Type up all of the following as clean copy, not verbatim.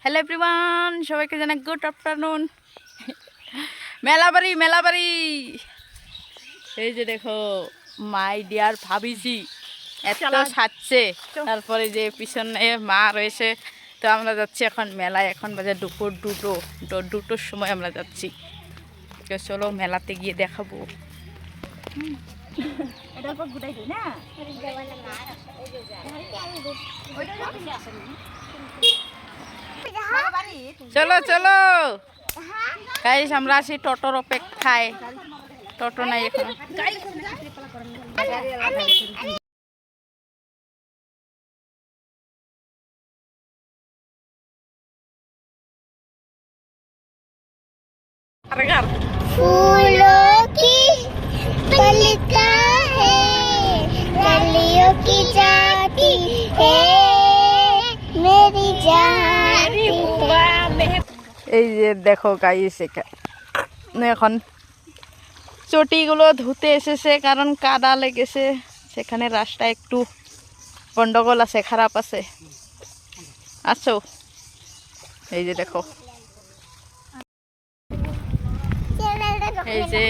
Hello everyone, সবাইকে জানাই good afternoon. মেলাবাড়ি এই যে দেখো মাই ডিয়ার ভাবিজি এত সাজছে, তারপরে যে পিছনে মা রয়েছে। তো আমরা যাচ্ছি এখন মেলায়। এখন বাজে দুপুর দুটোর সময় আমরা যাচ্ছি। তো চলো মেলাতে গিয়ে দেখাবো। চলো চলো গাইস, আমরা আছি টোটোর অপেক্ষায়। টোটো নাই এখন। फूलों की पलिका है, कलियों की जाती है, मेरी जाती है। এই যে দেখো গাইস, এখন চটিগুলো ধুতে এসেছে, কারণ কাদা লেগেছে। সেখানে রাস্তা একটু গন্ডগোল আছে, খারাপ আছে। আছো এই যে দেখো, এই যে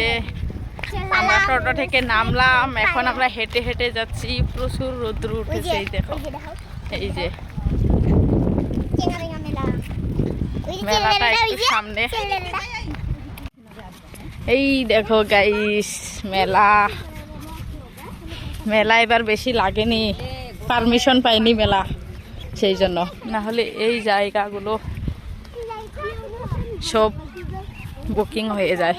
আমরা টোটো থেকে নামলাম, এখন আমরা হেঁটে হেঁটে যাচ্ছি। প্রচুর রোদ্র উঠেছে, এই দেখো। এই যে মেলাটা একটু সামনে। এই দেখো গাইস, মেলা এবার বেশি লাগেনি, পারমিশন পাইনি মেলা, সেই জন্য। না হলে এই জায়গাগুলো সব বুকিং হয়ে যায়।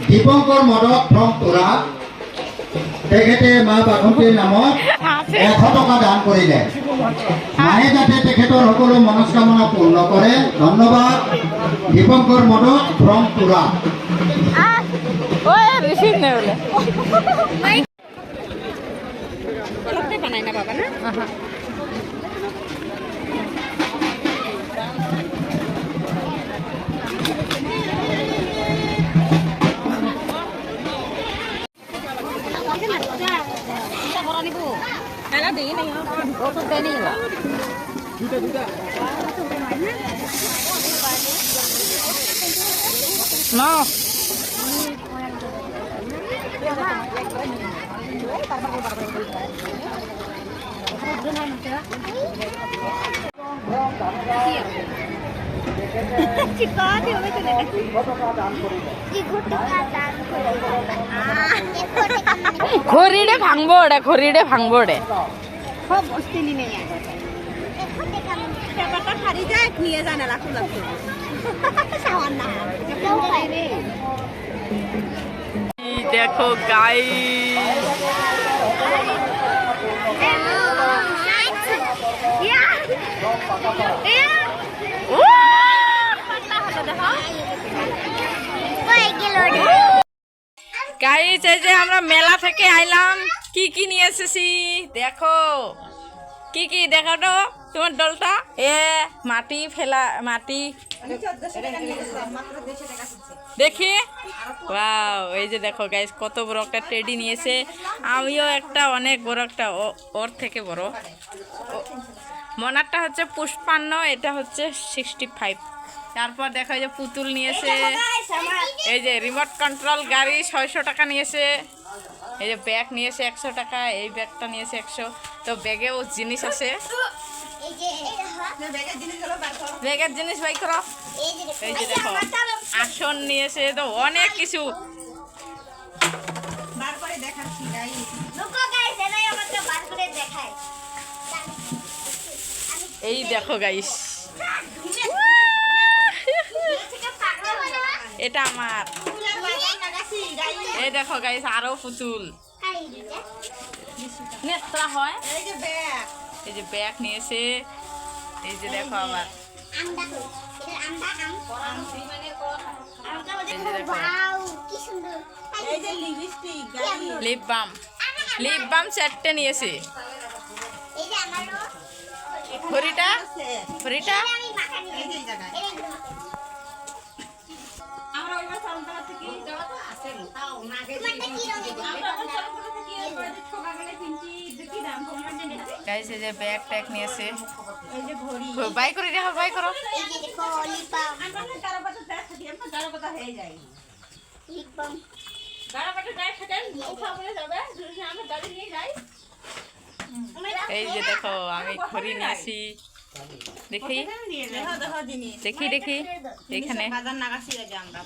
দীপঙ্কৰ মদক ফ্ৰম তোৰা, তেখেতে মা বাসন্তীৰ নামত 100 টকা দান কৰিলে। মায়ে যাতে তেখেতৰ সকলো মনস্কামনা পূৰ্ণ কৰে। ধন্যবাদ। দীপঙ্কৰ মদক ফ্ৰম তোৰা। No. খৰিৰে ভাঙব দে। দেখো গাইস, গাইস এই যে আমরা মেলা থেকে আইলাম, কি কি নিয়ে এসেছি দেখো। কি দেখাও তো তোমার দলটা। মাটি দেখি। ওয়াও, এই যে দেখো গাইস, কত বড় একটা টেডি নিয়েছে। আমিও একটা অনেক বড় একটা, ওর থেকে বড়। মনারটা হচ্ছে 55, এটা হচ্ছে 65। তারপর দেখো এই যে পুতুল নিয়েছে। এই যে রিমোট কন্ট্রোল গাড়ি 600 টাকা নিয়েছে। এই যে ব্যাগ নিয়েছে 100 টাকা, এই ব্যাগটা নিয়েছে 100। তো ব্যাগেও জিনিস আছে, ব্যাগের জিনিস বাই করো। এই যে দেখো আসন নিয়েছে তো অনেক কিছু। বার করে দেখাচ্ছি গাইস। রুকো গাইস, এরাই আমাকে বার করে দেখায়। এই দেখো গাইস, এটা আমার। ফুলের বাজার লাগাচ্ছি গাইস। এই দেখো গাইস আরো পুতুল কাই দিটা নেত্রা হয়। এই যে ব্যাগ। এই যে ব্যাগ নিয়েছে। এই যে দেখো আবার আমটা কই, এটা আমটা আমটা এই যে দেখো ওয়াও কি সুন্দর। এই যে lipstick guys. Lip balm, lip balm 4টে নিয়েছে। এই যে আমারও ঘড়িটা, আছে। ঘড়িটা আমি মাখা নিয়ে এই যে এই জায়গায়। আমরা ওইবার সাউন্ডটা থেকে যাওয়া তো আছে তাও নাগে তোমারটা কি রঙের? আমরা ওই সাউন্ডটা থেকে এরপরে যে ঠকাগলে কিনছি দেখি দাম তোমার জন্য গাইস এই যে ব্যাগ ট্যাগ নিয়েছে। এই যে ঘড়ি বাই করে দেখো, বাই করো। এই যে দেখো লিপাম, আমরা না গাড়ো পাতা দেখ থাকি আমরা গাড়ো পাতা হয়ে যায় লিপাম। গাড়ো পাতা দেখ থাকেন উঠা বলে যাবে যদি আমরা গাড়ি নিয়ে যাই এই যে দেখো আমি ঘড়ি নিয়েছি। দেখি দেখো দেখো জিনিস দেখি দেখি এখানে বাজার নাগাছি আমরা